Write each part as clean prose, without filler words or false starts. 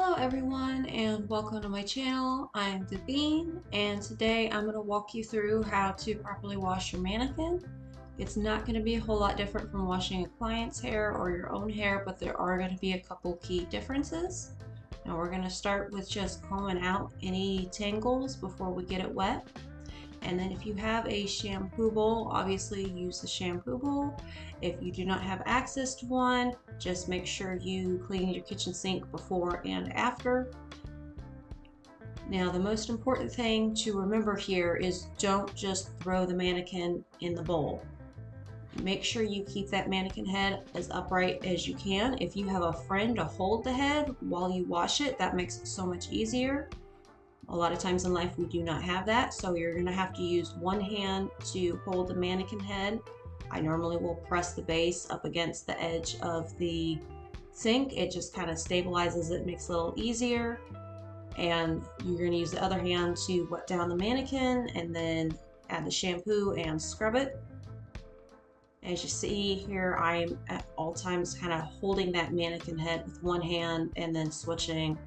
Hello everyone and welcome to my channel. I'm Devine and today I'm going to walk you through how to properly wash your mannequin. It's not going to be a whole lot different from washing a client's hair or your own hair, but there are going to be a couple key differences. Now we're going to start with just combing out any tangles before we get it wet. And then if you have a shampoo bowl, obviously use the shampoo bowl. If you do not have access to one, just make sure you clean your kitchen sink before and after. Now the most important thing to remember here is don't just throw the mannequin in the bowl. Make sure you keep that mannequin head as upright as you can. If you have a friend to hold the head while you wash it, that makes it so much easier. A lot of times in life we do not have that, so you're going to have to use one hand to hold the mannequin head. I normally will press the base up against the edge of the sink. It just kind of stabilizes it, makes it a little easier. And you're going to use the other hand to wet down the mannequin and then add the shampoo and scrub it. As you see here, I'm at all times kind of holding that mannequin head with one hand and then switching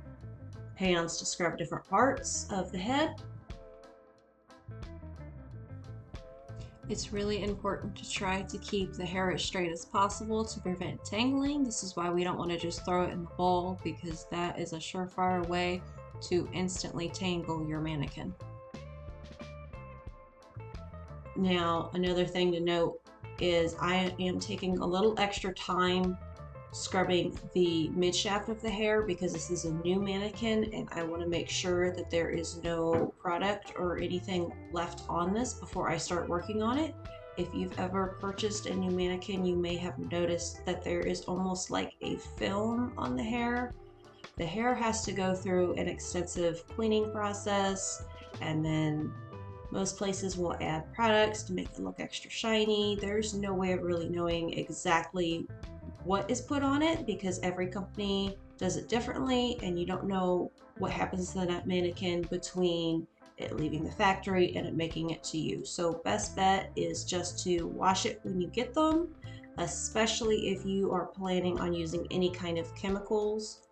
hands to scrub different parts of the head. It's really important to try to keep the hair as straight as possible to prevent tangling. This is why we don't want to just throw it in the bowl, because that is a surefire way to instantly tangle your mannequin. Now, another thing to note is I am taking a little extra time scrubbing the mid shaft of the hair because this is a new mannequin and I want to make sure that there is no product or anything left on this before I start working on it. If you've ever purchased a new mannequin, you may have noticed that there is almost like a film on the hair. The hair has to go through an extensive cleaning process, and then most places will add products to make it look extra shiny. There's no way of really knowing exactly what is put on it because every company does it differently, and you don't know what happens to that mannequin between it leaving the factory and it making it to you. So best bet is just to wash it when you get them, especially if you are planning on using any kind of chemicals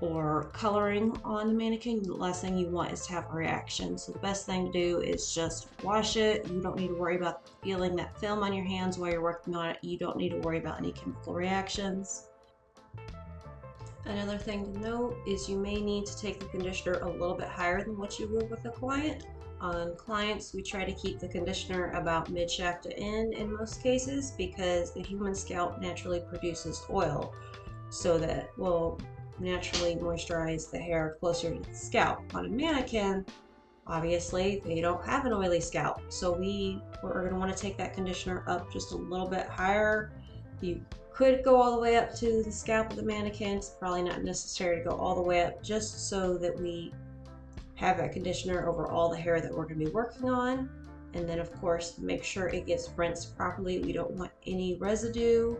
or coloring on the mannequin. The last thing you want is to have a reaction. So the best thing to do is just wash it. You don't need to worry about feeling that film on your hands while you're working on it. You don't need to worry about any chemical reactions. Another thing to note is you may need to take the conditioner a little bit higher than what you would with a client. On clients, we try to keep the conditioner about mid-shaft to end in most cases because the human scalp naturally produces oil, so that will naturally moisturize the hair closer to the scalp. On a mannequin, obviously they don't have an oily scalp, so we're going to want to take that conditioner up just a little bit higher. You could go all the way up to the scalp of the mannequin. It's probably not necessary to go all the way up, just so that we have that conditioner over all the hair that we're going to be working on. And then of course make sure it gets rinsed properly. We don't want any residue.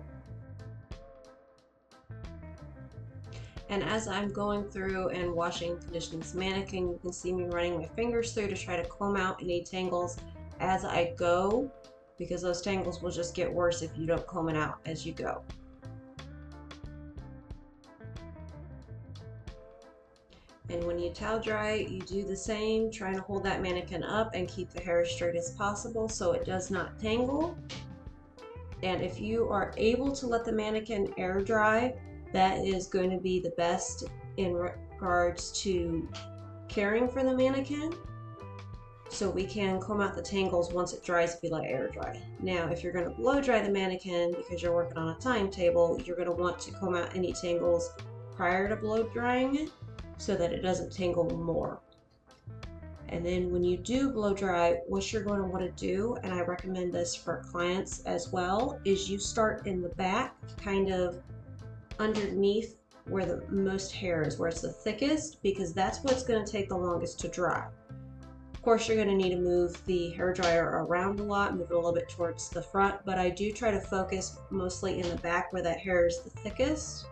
And as I'm going through and washing and conditioning this mannequin, you can see me running my fingers through to try to comb out any tangles as I go, because those tangles will just get worse if you don't comb it out as you go. And when you towel dry, you do the same, trying to hold that mannequin up and keep the hair as straight as possible so it does not tangle. And if you are able to let the mannequin air dry, that is going to be the best in regards to caring for the mannequin. So we can comb out the tangles once it dries if you let it air dry. Now, if you're going to blow dry the mannequin because you're working on a timetable, you're going to want to comb out any tangles prior to blow drying it so that it doesn't tangle more. And then when you do blow dry, what you're going to want to do, and I recommend this for clients as well, is you start in the back, kind of underneath where the most hair is, where it's the thickest, because that's what's going to take the longest to dry. Of course, you're going to need to move the hair dryer around a lot, move it a little bit towards the front, but I do try to focus mostly in the back where that hair is the thickest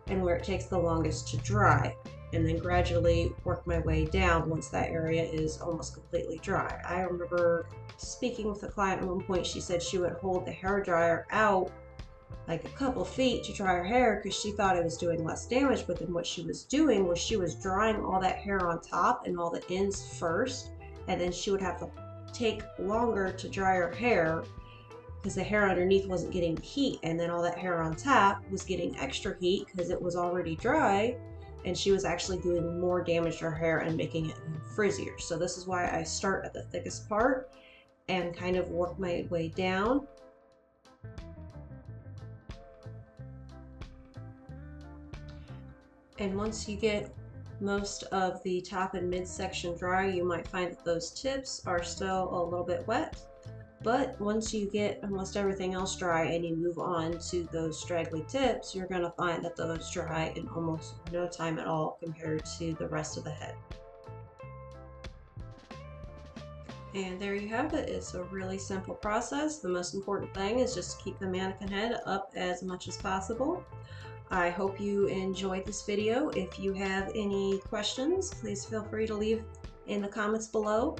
and where it takes the longest to dry, and then gradually work my way down once that area is almost completely dry. I remember speaking with a client at one point. She said she would hold the hair dryer out like a couple feet to dry her hair because she thought it was doing less damage, but then what she was doing was she was drying all that hair on top and all the ends first, and then she would have to take longer to dry her hair because the hair underneath wasn't getting heat, and then all that hair on top was getting extra heat because it was already dry, and she was actually doing more damage to her hair and making it frizzier. So this is why I start at the thickest part and kind of work my way down. And once you get most of the top and midsection dry, you might find that those tips are still a little bit wet. But once you get almost everything else dry and you move on to those straggly tips, you're going to find that those dry in almost no time at all compared to the rest of the head. And there you have it. It's a really simple process. The most important thing is just to keep the mannequin head up as much as possible. I hope you enjoyed this video. If you have any questions, please feel free to leave in the comments below.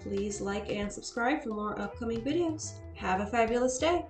Please like and subscribe for more upcoming videos. Have a fabulous day.